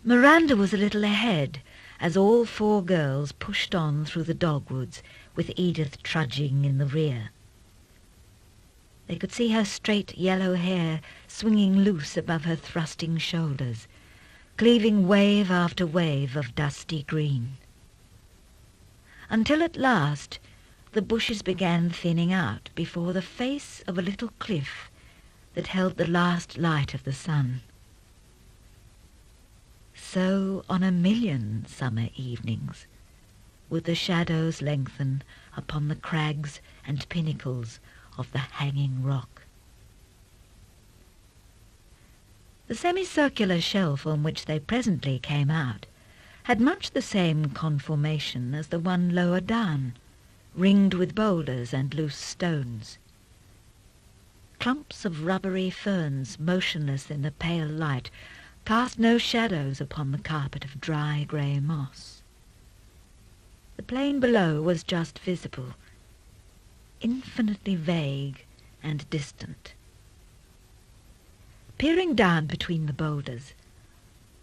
Miranda was a little ahead as all four girls pushed on through the dogwoods, with Edith trudging in the rear. They could see her straight yellow hair swinging loose above her thrusting shoulders, cleaving wave after wave of dusty green. Until at last the bushes began thinning out before the face of a little cliff that held the last light of the sun. So on a million summer evenings would the shadows lengthen upon the crags and pinnacles of the hanging rock. The semicircular shelf on which they presently came out had much the same conformation as the one lower down, ringed with boulders and loose stones. Clumps of rubbery ferns, motionless in the pale light, cast no shadows upon the carpet of dry grey moss. The plain below was just visible, infinitely vague and distant. Peering down between the boulders,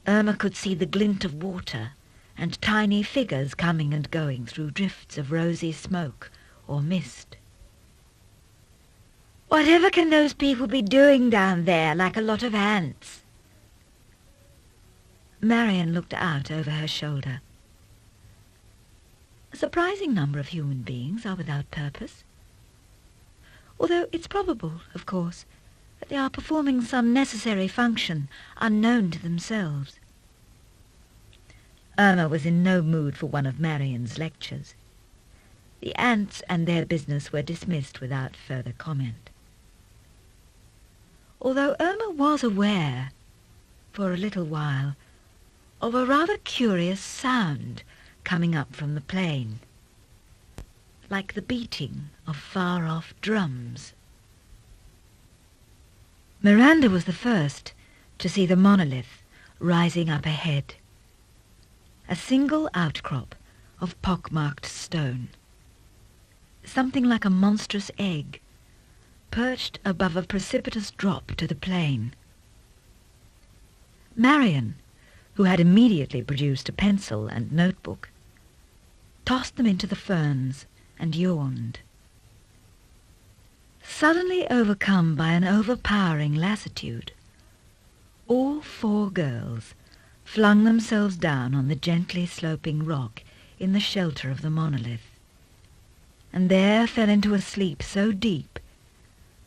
Irma could see the glint of water and tiny figures coming and going through drifts of rosy smoke or mist. "Whatever can those people be doing down there like a lot of ants?" Marion looked out over her shoulder. A surprising number of human beings are without purpose, although it's probable, of course, that they are performing some necessary function unknown to themselves. Irma was in no mood for one of Marion's lectures. The ants and their business were dismissed without further comment. Although Irma was aware, for a little while, of a rather curious sound coming up from the plain, like the beating of far-off drums. Miranda was the first to see the monolith rising up ahead, a single outcrop of pockmarked stone, something like a monstrous egg, perched above a precipitous drop to the plain. Marion, who had immediately produced a pencil and notebook, tossed them into the ferns and yawned. Suddenly overcome by an overpowering lassitude, all four girls flung themselves down on the gently sloping rock in the shelter of the monolith, and there fell into a sleep so deep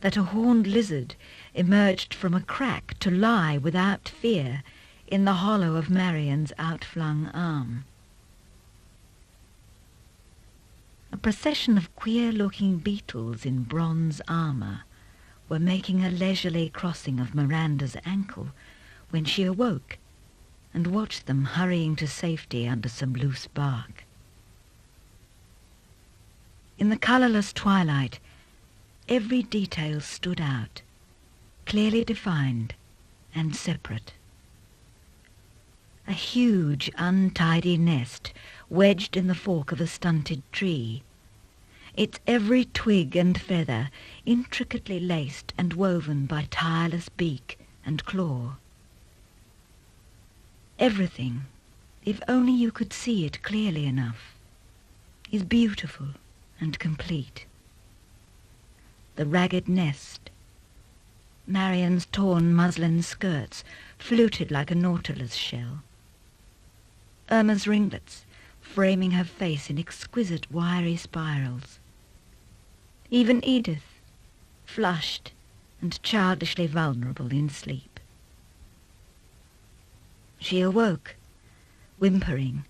that a horned lizard emerged from a crack to lie without fear in the hollow of Marion's outflung arm. A procession of queer-looking beetles in bronze armour were making a leisurely crossing of Miranda's ankle when she awoke and watched them hurrying to safety under some loose bark. In the colourless twilight, every detail stood out, clearly defined and separate. A huge, untidy nest wedged in the fork of a stunted tree, its every twig and feather intricately laced and woven by tireless beak and claw. Everything, if only you could see it clearly enough, is beautiful and complete. The ragged nest, Marion's torn muslin skirts fluted like a nautilus shell, Irma's ringlets framing her face in exquisite wiry spirals. Even Edith, flushed and childishly vulnerable in sleep. She awoke, whimpering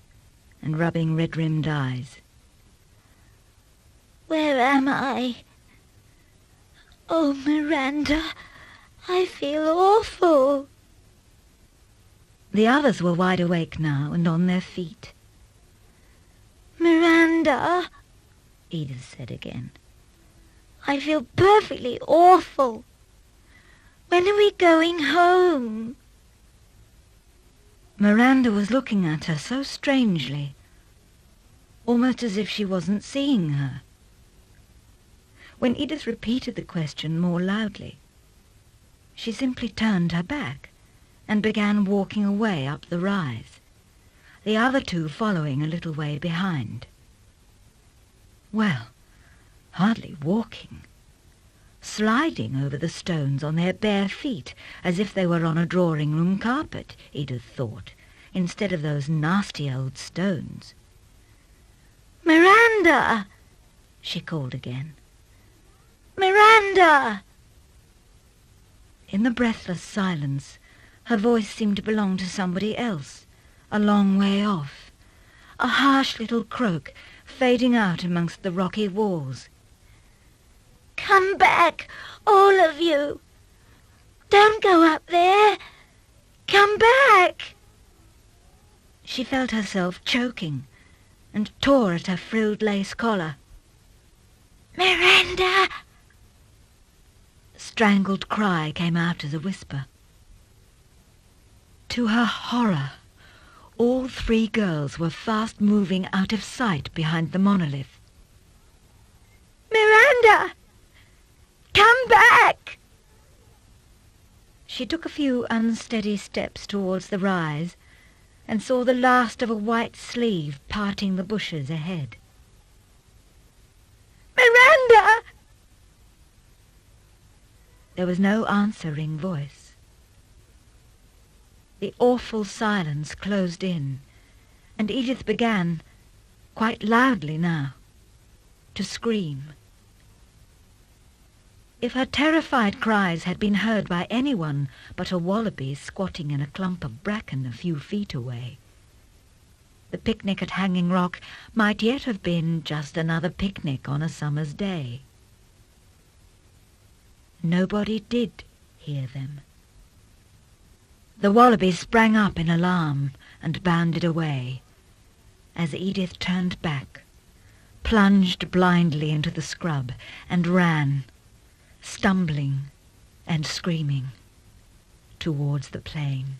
and rubbing red-rimmed eyes. "Where am I? Oh, Miranda, I feel awful." The others were wide awake now and on their feet. "Miranda," Edith said again, "I feel perfectly awful. When are we going home?" Miranda was looking at her so strangely, almost as if she wasn't seeing her. When Edith repeated the question more loudly, she simply turned her back and began walking away up the rise, the other two following a little way behind. Well, hardly walking. Sliding over the stones on their bare feet, as if they were on a drawing-room carpet, Edith thought, instead of those nasty old stones. "Miranda!" she called again. "Miranda!" In the breathless silence, her voice seemed to belong to somebody else, a long way off, a harsh little croak fading out amongst the rocky walls. "Come back, all of you! Don't go up there! Come back!" She felt herself choking and tore at her frilled lace collar. "Miranda!" A strangled cry came out as a whisper. To her horror, all three girls were fast moving out of sight behind the monolith. "Miranda! Come back!" She took a few unsteady steps towards the rise and saw the last of a white sleeve parting the bushes ahead. "Miranda!" There was no answering voice. The awful silence closed in, and Edith began, quite loudly now, to scream. If her terrified cries had been heard by anyone but a wallaby squatting in a clump of bracken a few feet away, the picnic at Hanging Rock might yet have been just another picnic on a summer's day. Nobody did hear them. The wallaby sprang up in alarm and bounded away, as Edith turned back, plunged blindly into the scrub, and ran, stumbling and screaming, towards the plain.